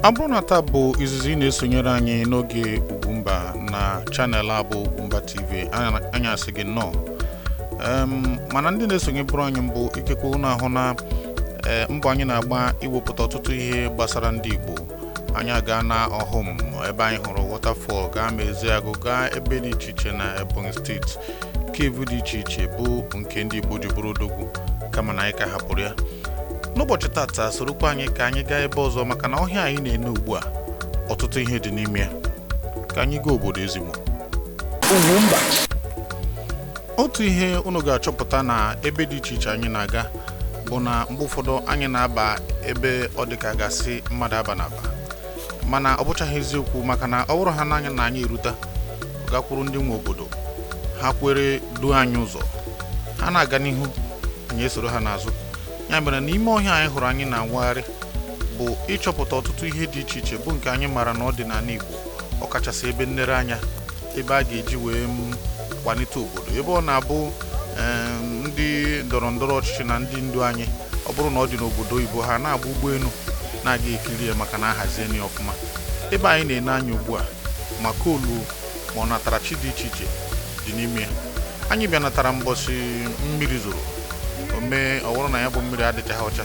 Abụrụ taa bụ izizi na-esonyere anyị n'oge Ugwumba na channel abụ Ugwumba TV. Anyị asị gị nnọọ. Mana ndị na-esonye bụrụ anyị mbụ ikekwe unu ahụ na mbọ anyị na-agba iwepụta ọtụtụ ihe gbasara ndị Igbo. Anyị aga na ọhụm ebe anyị hụrụ Waterfalls, gaa Eziagụ, gaa ebe dị iche iche na Ebonyi steeti. Cave dị iche iche bụ nke ndị Igbo ji bụrụ odogwu kama na anyị ka hapụrụ ya. N'ụbọchị tata sorokwa anyị ka anyị gaa ebe ọzọ maka na ọhịa anyị na-ene ugbu a ọtụtụ ihe dị n'ime ya. Ka anyị gaa obodo Ezimo. Ugwumba. Otu ihe unu ga-achọpụta na ebe dị iche iche anyị na-aga bụ na mgbe ụfọdụ anyị na-aba ebe ọ dị ka gasị mmadụ aba n'aba, mana ọ bụchaghị eziokwu maka na ọ bụrụ ha n'anya na anyị eruta gakwuru ndị nwe obodo, ha kwere duo anyị ụzọ, ha na-aga n'ihu, anyị esoro ha n'azụ. Ya mere n'ime ọhịa anyị hụrụ anyị na-awagharị bụ ịchọpụta ọtụtụ ihe dị iche iche bụ nke anyị mara na ọdịnala Igbo, ọkachasị ebe nlereanya, ebe a ga-eji wee kwalite obodo, ebe ọ na-abụ ndị ndọrọ ndọrọ ọchịchị na ndị ndu anyị ọ bụrụ na ọ dị n'obodo Igbo ha na-agba ụgbọelu na-aga ekiri ya maka na ahazie ya ọfụma. Ebe anyị na-ene anya ugbu a maka olu ma ọ natara chi dị iche iche dị n'ime ya. Anyị bịa natara mbọsị mmiri zoro, ome ọwụrụ na ya bụ mmiri adịchaghị ọcha,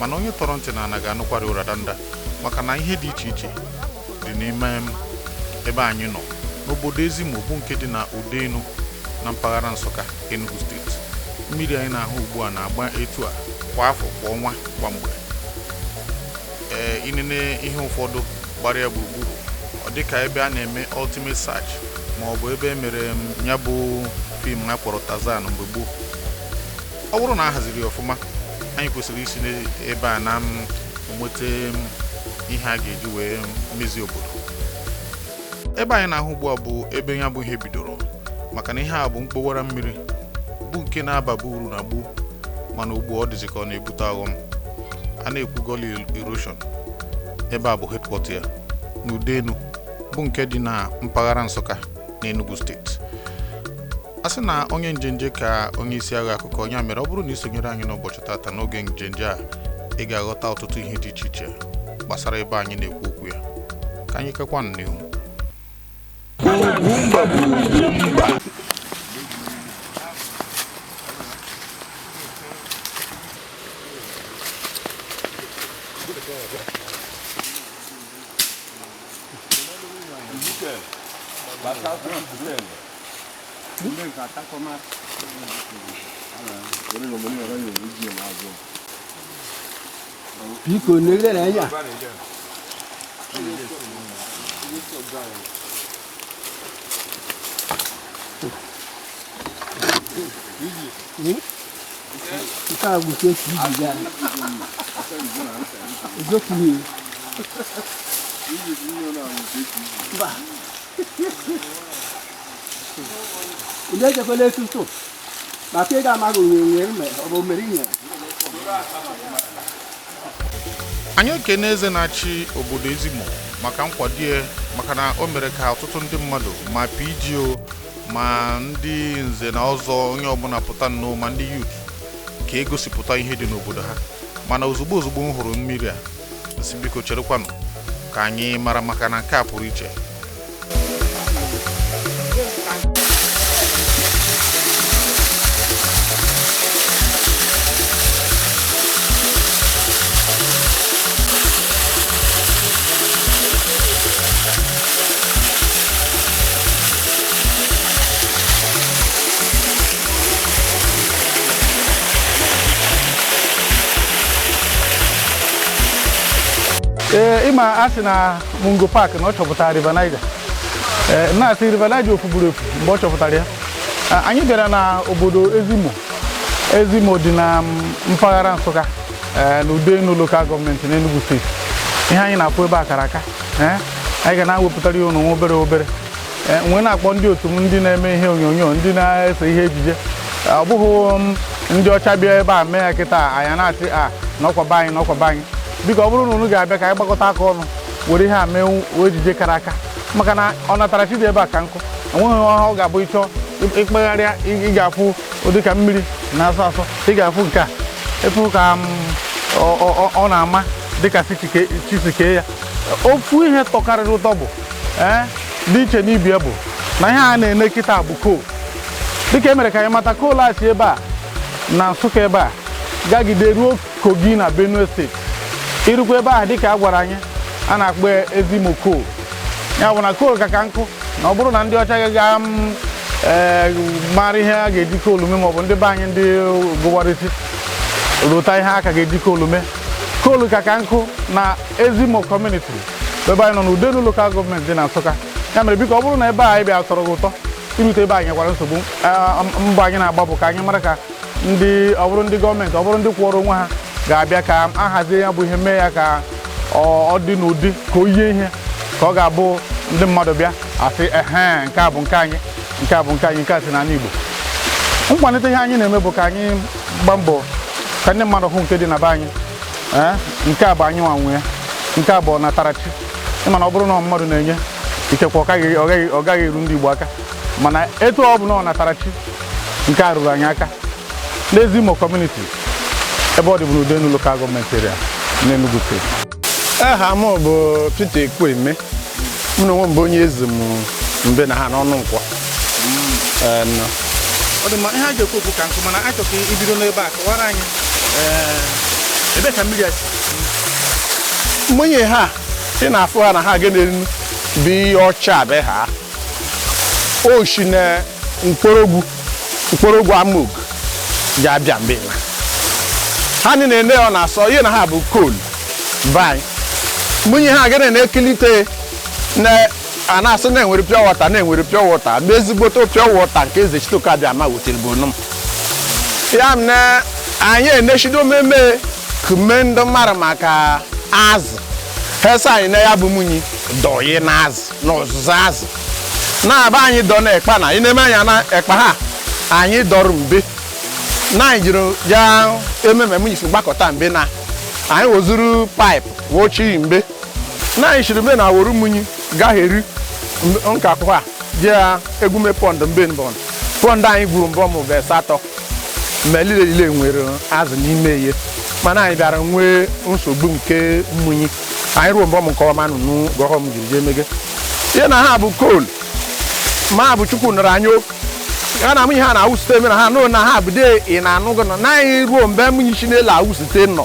mana onye tọrọ ntị na ana ga-anụkwara ụra danda maka na ihe dị iche iche dị n'ime ebe anyị nọ n'obodo Ezimo bụ nke dị na Udenu na mpaghara Nsụka, Enugu steeti. Mmiri anyị na-ahụ ugbu a na-agba etu a kwa afọ, kwa ọnwa, kwa mgbe. Inene ihe ụfọdụ gbara ya gburugburu ọ dị ka ebe a na-eme ultimate search ma ọ bụ ebe emere ya bụ fim a kpọrọ Tarzan mgbe gboo. Ọ bụrụ na a haziri ọfụma, anyị kwesịrị isi n'ebe a na nweta ihe a ga-eji wee mezie obodo. Ebe anyị na-ahụ ugbu a bụ ebe ya bụ ihe bidoro, maka na ihe a bụ mkpọwara mmiri bụ nke na-ababu uru na gboo, mana ugbu ọ dịzị ka ọ na-ebute aghọm. A na-ekwu gully erosion. Ebe a bụ headquarter ya n'Udenu bụ nke dị na mpaghara Nsụka na Enugu steeti. A sị na onye njenje ka onye isi agha akụkọ, ya mere ọ bụrụ na isonyere anyị n'ụbọchị tata n'oge njenje a, ị ga-aghọta ọtụtụ ihe dị iche iche gbasara ebe anyị na-ekwu okwu ya. Ka anyị kekwa n'ihu. Ugwumba bụ Ugwumba. Biko negre na ya. Ika gute ki ya. Zokuni. Ba. Ile je kwele tutu. Ba ke ga ma go nwe me obo merinya. Anyị ekene eze na-achị obodo Ezimo maka nkwado ya, maka na o mere ka ọtụtụ ndị mmadụ ma PGO ma ndị nze na ọzọ onye ọbụla pụta nnọọ, ma ndị youth ka egosipụta ihe dị n'obodo ha. Mana ozugbo m hụrụ mmiri a, si biko cherekwanụ ka anyị mara maka na nke a pụrụ iche. Ima asị na Mungo Park na ọ chọpụtara River Niger. Na-asị River Niger ofuburu efu mgbe ọ chọpụtara ya. Anyị bịara na obodo Ezimo. Ezimo dị na mpaghara Nsụka na Udenu local gọọmenti na Enugu steeti. Ihe anyị na-afụ ebe akara aka. Anyị ga na-awepụtara ya ụnụ obere obere. Mgbe na-akpọ ndị otu m ndị na-eme ihe onyonyo, ndị na-ese ihe ejije. Ọ bụghị ndị ọcha bịa ebe a mee ya kịta anyị na-asị n'ọkwaba anyị n'ọkwaba anyị. Biko ọ bụrụ na unu ga-abịa ka anyị gbakọta aka ọnụ were ihe a mee ejije kara aka, maka na ọ natara chi dị ebe a ka nkụ. Enweghị ọha ọ ga-abụ ịchọ ịkpagharịa, ị ga-afụ ụdị ka mmiri na-asọ asọ, ị ga-afụ nke a efu ka ọ na-ama dịka chisike ya ofu ihe tọkarịrị ụtọ bụ dị iche n'ibie bụ na ihe a na-ene kịta bụ kool dịka emere ka anyị mata kool a si ebe a na Nsụka ebe a gagide ruo Kogi na Benue steeti irukwa ebe a dịka a gwara anyị a na-akpọ Ezimo kool ya bụ na kool ka nkụ na ọ bụrụ na ndị ọcha ga mara ihe a ga-eji koolu mee maọbụ ndị be anyị ndị gụwara isi rụta ihe aka ga-eji koolu mee koolu ka nkụ na Ezimo kọmuniti ebe anyị nọ n'Udenu lokal gọọmenti dị na Nsụka ya mere biko ọ bụrụ na ebe a anyị bịa tọrọ gị ụtọ irute ebe anyị nyekwara nsogbu mbọ anyị na-agbapụ ka anyị mara ka ndị ọ bụrụ ndị gọọmenti ọ bụrụ ndị kwụọrọ onwe ha ga-abịa ka a hazie ya bụ ihe mee ya ka ọ dị n'ụdị ka o yie ihe ka ọ ga-abụ ndị mmadụ bịa asị nke a bụ nke anyị nke a bụ nke anyị nke a si n'ala Igbo nkwalite ihe anyị na-eme bụ ka anyị gbaa mbọ ka ndị mmadụ hụ nke dị na be anyị nke a bụ anyị nwanwe ya nke a bụ ọnatarachi ịma na ọ bụrụ na mmadụ na-enye ikekwe ọ gaghị eru ndị Igbo aka mana etu ọ bụ na ọnatarachi nke a rụrụ anyị aka n'Ezimo kọmuniti ebe ọ dị bụ n'Udenu lokal gọọmenti area n'Enugu steeti. Aha m bụ Peter Ekwueme m na onwe m bụ onye Ezimo mbe na ha n'ọnụ nkwọ. Ọ dị mma ihe a ga-ekwu okwu ka nkụ mana achọ ka ibido n'ebe a kọwara anyị ebe ka mmiri asi mgbenye ha ị na-afụ ha na ha ga n'elu bi ọcha be ha oshi na mkporogwu amog ji abịa mbe na ha ni na-ene ọ na-asọ ihe na ha bụ kool bai mgbenye ha ga na-ekilite na a na-asị na-enwere pure water na-enwere pure water bụ ezigbote pure water nke eze chitoka bịa ma wetere bonum ya m na anyị enechido mmemme kume ndị mara maka azụ hesa anyị na ya bụ munyi dọyi na azụ na ọzụzụ azụ na-aba anyị dọ na ekpa na ị na-eme anya na ekpa ha anyị dọrọ mbe na anyị jiri ja ememe munyi fi gbakọta mbe na anyị wozuru pipe wochi mbe na anyị shiri mbe na woru munyi gagheri nka akwụkwọ a jee egume pond mbe mbọn pond anyị gwuru mbọ mụ bụ asatọ mgbe niile nwere azụ n'ime ihe mana anyị bịara nwee nsogbu nke mmunyi anyị ruo mbọ m nke ọma nụ gọghọ m jiri jee mege ihe na ha bụ kool ma bụ Chukwu nọrọ anyị ha na ihe ha na-awụ site na ha nụ na ha bụ de ị na-anụ gị nọ na anyị ruo mgbe mmunyi chi n'elu awụ site nọ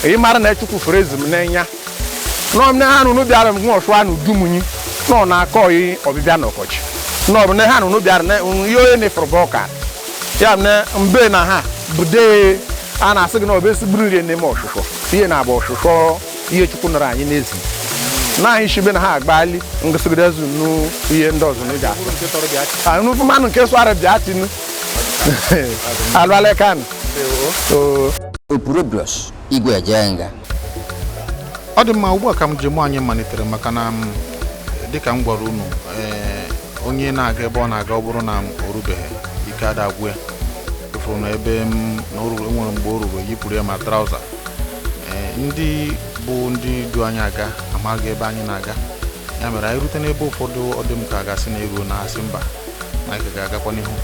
ị mara na Chukwu fere ezi m n'enya n'ọmne ha nụ bịara m ọchụa na udu munyi nọ na-akọ yi ọbịbịa n'ọkọchị n'ọbụ na ha nụ bịara na ihe onye na-efuru bụ ọka ya na mbe na ha bude a na-asị gị na ọbụ esigburu nri n'ime ọshụshọ ihe na-abụ ọshụshọ ihe Chukwu nọrọ anyị n'ezi na anyị shibe na ha agbali ngụsịgịdezu n'ihe ndị ọzọ n'ịga anụfụ mmanụ nke sụara bịa tinu alụalekan Opurobios igwe ejenga ọ dị mma ugbu a ka m ji mụ anyị malitere maka na dịka m gwara unu onye na-aga ebe ọ na-aga ọ bụrụ na o rubeghị ike adagwu ya efuru na ebe nwere mgbe o ruru yipụrụ ya ma trauza ndị bụ ndị du anyị aga amaghị ebe anyị na-aga ya mere anyị rute n'ebe ụfọdụ ọ dị m ka gasị na eruo na asị mba na anyị ga-agakwa n'ihu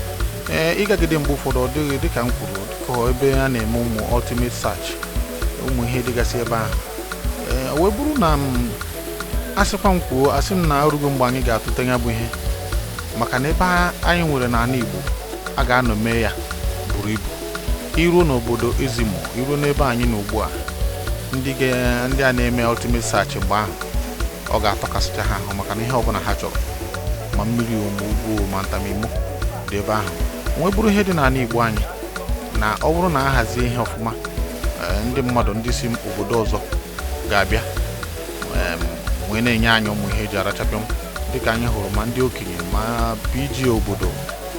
ịgagide mgbe ụfọdụ ọ dịghị dịka m kwuru dịka ebe a na-eme ụmụ ultimate search ụmụ ihe dịgasị ebe ahụ wee bụrụ na asịkwa m kwuo asị m na ọrụgo mgbe anyị ga-atụte ya bụ ihe maka na ebe anyị nwere n'ala Igbo a ga-anọ mee ya buru ibu iruo n'obodo Ezimo iruo n'ebe anyị na ugbu a ndị a na-eme ultimate search mgbe ahụ ọ ga-atọkasịcha ha ahụ maka na ihe ọbụla ha chọrọ ma mmiri ma ugwu ma ntamimo dị ebe ahụ wee bụrụ ihe dị n'ala Igbo anyị na ọ bụrụ na a hazie ihe ọfụma ndị mmadụ ndị si obodo ọzọ ga-abịa wee na-enye anyị ụmụ ihe eji arachapịa dịka anyị hụrụ ma ndị okenye ma PG obodo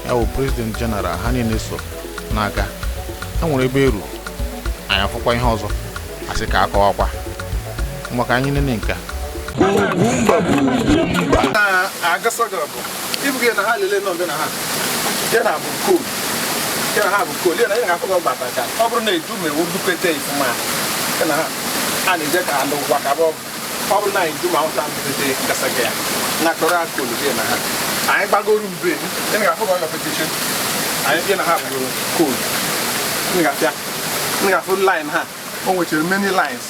ya bụ President General ha niile so na-aga ha nwere ebe eru anyị afụkwa ihe ọzọ asị ka akọwakwa maka anyị nene nka ibuge na ha lele nọ na ha ya na bụ kool ya na ha bụ kool ya na ya ga-afụ gị gbata ka ọ bụrụ na edu mere wudupete ifuma ya na ha a na-eje ka ha n'ụwa ka ọ bụrụ na edu ma ụta mpete gasaga ya na kọrọ kool ya na ha anyị gbagoro mbe ya na ga-afụ gị ọga petition anyị ya na ha bụ kool nga ga-afụ line ha o nwechara many lines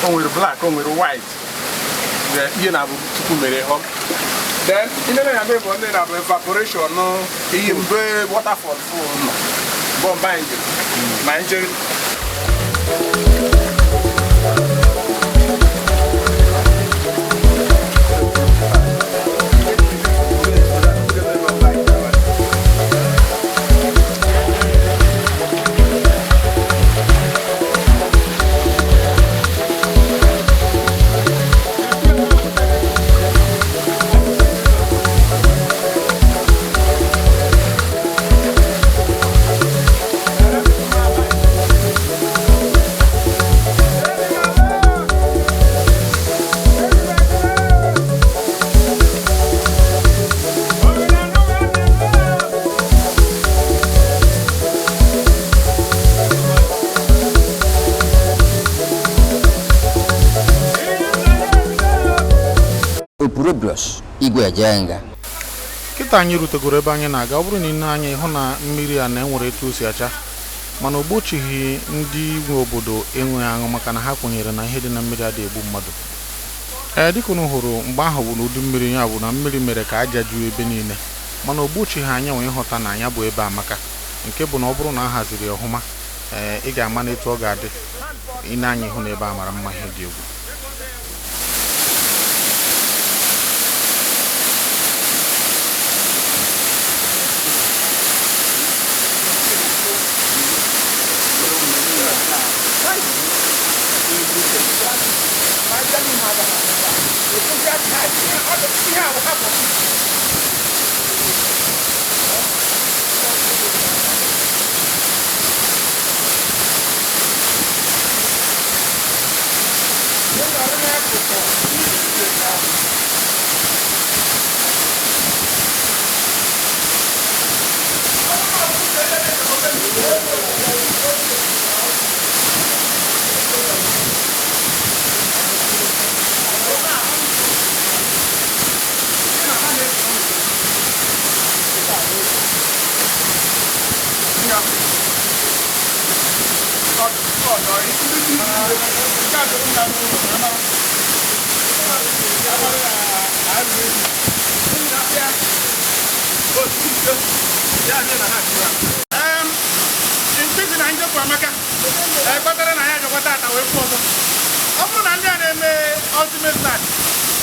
o nwere black, o nwere white. Ihe na-abụ tupu mere hom. Then ihe na-eme bụ ndị na-abụ evaporation ihe mgbe waterfall full nọ. Bomba engine. Ma engine. Igwe ejenga. Kịta anyị rutegoro ebe anyị na-aga, ọ bụrụ na ine anya ịhụ na mmiri a na-enwere etu o si acha, mana o gbochighị ndị nwe obodo enwe aṅụ maka na ha kwenyere na ihe dị na mmiri adịghị egbu mmadụ. Dịka unu hụrụ mgbe ahụ bụ n'ụdị mmiri ya bụ na mmiri mere ka aja juo ebe niile, mana o gbochighị anya wee ịghọta na anya bụ ebe amaka, nke bụ na ọ bụrụ na a haziri ọhụma ị ga-ama n'etu ọ ga-adị ine anya ịhụ na ebe a mara mma ihe dị egwu.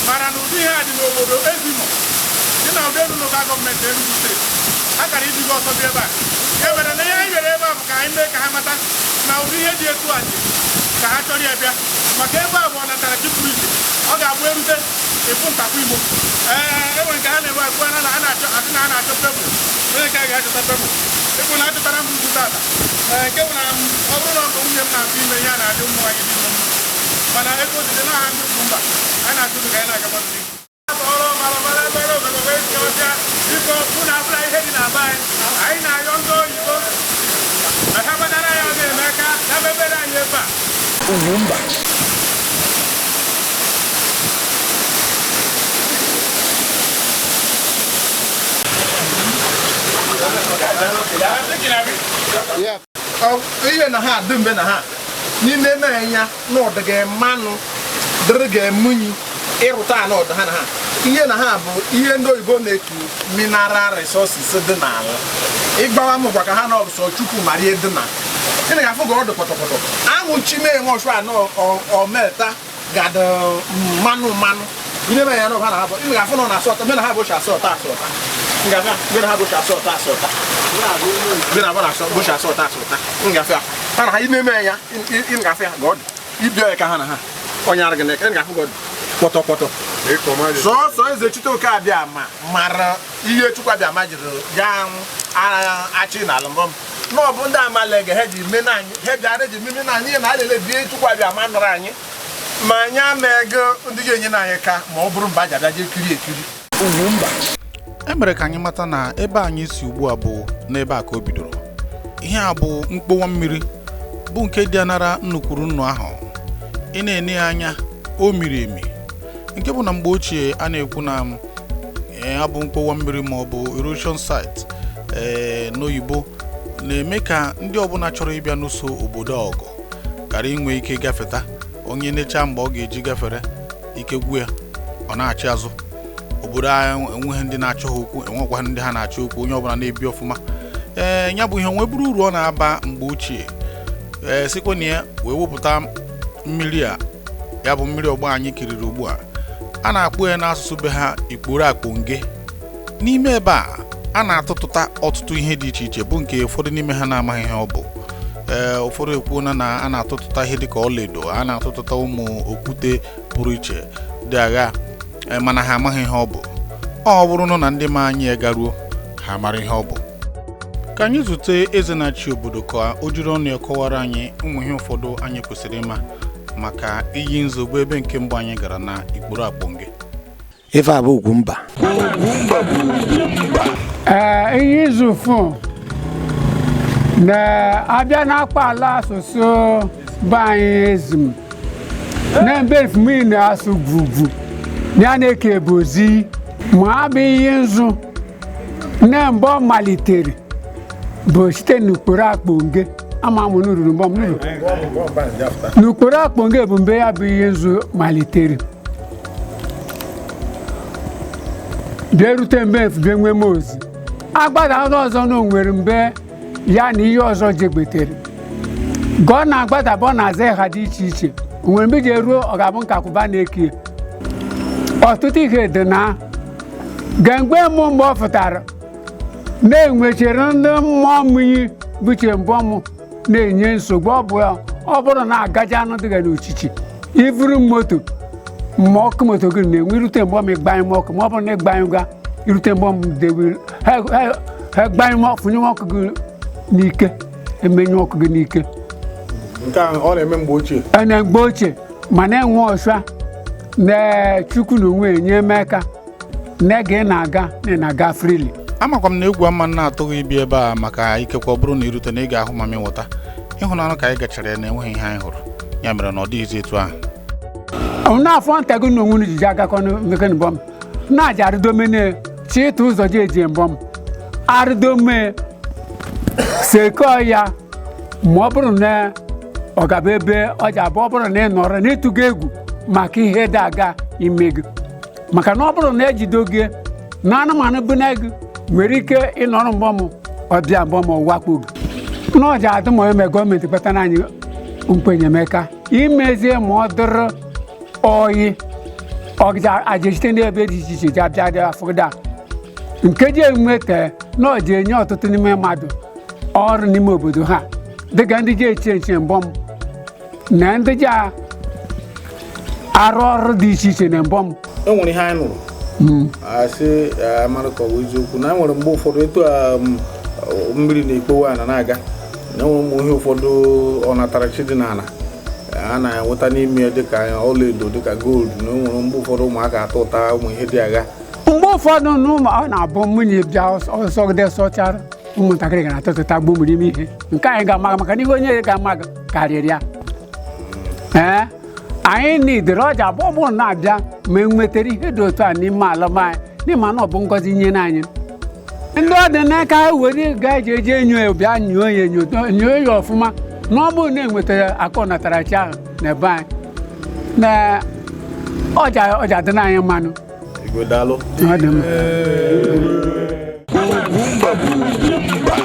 Mara n'ụdị ihe a dị n'obodo Ezimo dị na ụdị local gọọmenti Enugu steeti a gara ibigo ọsọ dị ebe a e mere na ihe anyị bịara ebe a bụ ka anyị mee ka ha mata na ụdị ihe dị etu a dị ka ha chọrọ ya bịa maka ebe a bụ ọ natara chi pụrụ iche ọ ga-abụ erute ịfụ ntakwa Igbo enwere nke ha na-ewe akpụ na a na-achọ asị na a na-achọ pebụl onye nke a ga-achọta pebụl ịbụ na achọtara m ugwu tata nke bụ na ọ bụrụ na ọkụ nwunye m na-atụ ime ihe a na-adị ụmụ nwaanyị dị ime mana ego dị n'aha ndị UGWUMBA a na-atụrụ ka anyị na-agaba ndị ọrụ mara ebere ogogogo esi ọcha biko bụ na abụla ihe dị na be anyị na-ayọ ndị oyibo ma ha gbadara ya ga-eme ka na mebere anyị ebe a UGWUMBA ihe na ha dị mbe na ha n'ime mmanya n'ọdụ ga-emanụ dịrị ga-emunyi ịrụta ala ọdụ ha na ha ihe na ha bụ ihe ndị oyibo na-eku mineral resources dị n'ala ịgbawa m gwa ka ha na ọsọ chukwu mara ihe dị na ị ga-afụ ga ọdụ pọtọpọtọ anwụ chime enwe ọchụ anọ ometa gadị mmanụ ihe mere ya na ha na-abụ ị ga-afụ nọ na asọta mena ha bụ ochi asọta ngafe mena ha bụ ochi asọta mena bụ na bochi asọta ngafe ha na ha ime ya ị ngafe ya god ibia ka ha na ha onye arịgị na ị ga-afụ god pọtọpọtọ sọsọ eze chute oke abịa ma mara ihe chukwu abịa ma jiri ya achị na alụmbọm na ọ bụ ndị amalege ha ji ime na anyị ha bịara ji mime na anyị na alele bie chukwu abịa ma nọrọ anyị ma anyị amego ndị ga-enye na anyị ka ma ọ bụrụ mba ji abịa je ekiri UGWUMBA e mere ka anyị mata na ebe anyị si ugbu a bụ n'ebe a ka o bidoro ihe a bụ mkpọwa mmiri bụ nke dị anara nnukwuru nnu ahụ ị na-ene ya anya o miri emi nke bụ na mgbe ochie a na-ekwu na ya bụ mkpọwa mmiri ma ọ bụ erosion site n'oyibo na-eme ka ndị ọbụla chọrọ ịbịa n'ụsọ obodo ọgụ ghara inwe ike gafeta onye necha mgbe ọ ga-eji gafere ike gwu ya ọ na-achị azụ obodo anyị enweghị ndị na-achọ ha okwu enwekwa ndị ha na-achọ okwu onye ọbụla na-ebi ọfụma ya bụ ihe nwee buru uru ọ na-aba mgbe ochie sikwa na ya wee wepụta mmiri ya bụ mmiri ọgba anyị kiriri ugbu a na-akpọ ya n'asụsụ be ha ikporo akponge n'ime ebe a na-atụtụta ọtụtụ ihe dị iche iche bụ nke ụfọdụ n'ime ha na-amaghị ihe ọ bụ ụfọdụ ekwuona na a na-atụtụta ihe dịka ọlaedo a na-atụtụta ụmụ okwute pụrụ iche dị agha mana ha amaghị ihe ọ bụ ọ bụrụ na ndị ma anyị garuo ha mara ihe ọ bụ ka anyị zute eze na-achị obodo ka o jiri ọnụ ya kọwara anyị ụmụ ihe ụfọdụ anyị kwesịrị ịma maka iyi nzu bụ ebe nke mbụ anyị gara na ikporo akponge ife a bụ Ugwumba iyi nzu fụ na-abịa n'akpa ala asụsụ be anyị Ezimo na mbe efumiri na-asụ gwugwu ya na-eke ebozi ma abụ iyi nzu na mbọ ọ malitere bụ site n'ukporo akponge ama amụ n'ururu mbọ mmiri n'ukporo akponge bụ mgbe ya bụ iyi nzu malitere bịa rute mbe efube nwe m ozi agbada ọzọ na onwere mgbe ya na ihe ọzọ jegbetere gọ na-agbadaba ọ na-aza ha dị iche iche onwere mgbe ji eruo ọ ga-abụ nkakwụba na-eke ọtụtụ ihe dị na gemgbe mụ mgbe ọ fụtara na-enwechere ndị mmụọ mmiri buche mbọmụ na-enye nsogbu ọ bụrụ na agaja anụ dịga n'ochichi ivuru moto ma ọkụ moto gị na-enwe irute mgbọm ịgbanye m ọkụ ma ọ bụrụ na ịgbanye ga irute mgbọm dewe ha gbanye m ọkụ funye ọkụ gị n'ike emenye ọkụ gị n'ike nke a ọ na-eme mgbe ochie na mgbe ochie ma na-enwe ọsha na chukwu na onwe enye emeka na ege na-aga frili amakwa m na egwu ama na-atụghị ibi ebe a maka ikekwe ọ bụrụ na irute na ị ga-ahụ ma ịnweta ịhụnanụ ka anyị gachara ya na enweghị ihe anyị hụrụ ya mere na ọ dịghịzi etu ahụ n'afọ nta gị na onwe jiji agakọ n'mekene mbọm na-aja arụdomene chịtụ ụzọ ji eji mbọm arụdome seko ya ma ọ bụrụ na ọ gaba ebe ọ ji abụ ọ bụrụ na ị nọrọ n'ịtụgo egwu maka ihe dị aga ime gị maka na ọ bụrụ na ejido gị na anụmanụ bụ na gị nwere ike ịnọrọ mbọm ọbịa mbọm ọwakpo gị na ọ ji adị ma eme gọọmenti kpatara anyị nkwenyemeka imezie ma ọ dịrị oyi ọgịja aja site n'ebe dị iche iche ji abịa dị afọda nke ji enweta na ọ ji enye ọtụtụ n'ime mmadụ ọrụ n'ime obodo ha dịka ndị ji eche nche mbọm na ndị ji arụ ọrụ dị iche iche na mbọm enwere ihe anyị nụrụ asị amara ka ọ bụ eziokwu na enwere mgbe ụfọdụ etu mmiri na-ekpowe ana na-aga na enwere ụmụ ihe ụfọdụ ọnatarachi dị n'ala a na-enweta n'ime ya dịka ọlaedo dịka gold na enwere mgbe ụfọdụ ụmụaka atọ ụta ụmụ ihe dị agha mgbe ụfọdụ na ọ na-abụ nwunye bịa ọsọgide sọchara ụmụntakịrị ga na-atụtụta gbomiri ime ihe nke anyị ga-amaga maka na ihe onye ga-amaga karịrị ya anyị nidere ọja abụ ọ bụrụ na-abịa ma enwetara ihe dị otu a n'ime ala anyị n'ịma na ọ bụ ngọzi nye anyị ndị ọ dị n'aka ha were ga-eji eji enyo ya bịa nyoo ya ọfụma na ọ bụrụ na enwetara akọ natarachi ahụ na ebe anyị na ọja dị n'anya mmanụ igwe daalụ ọ dị mma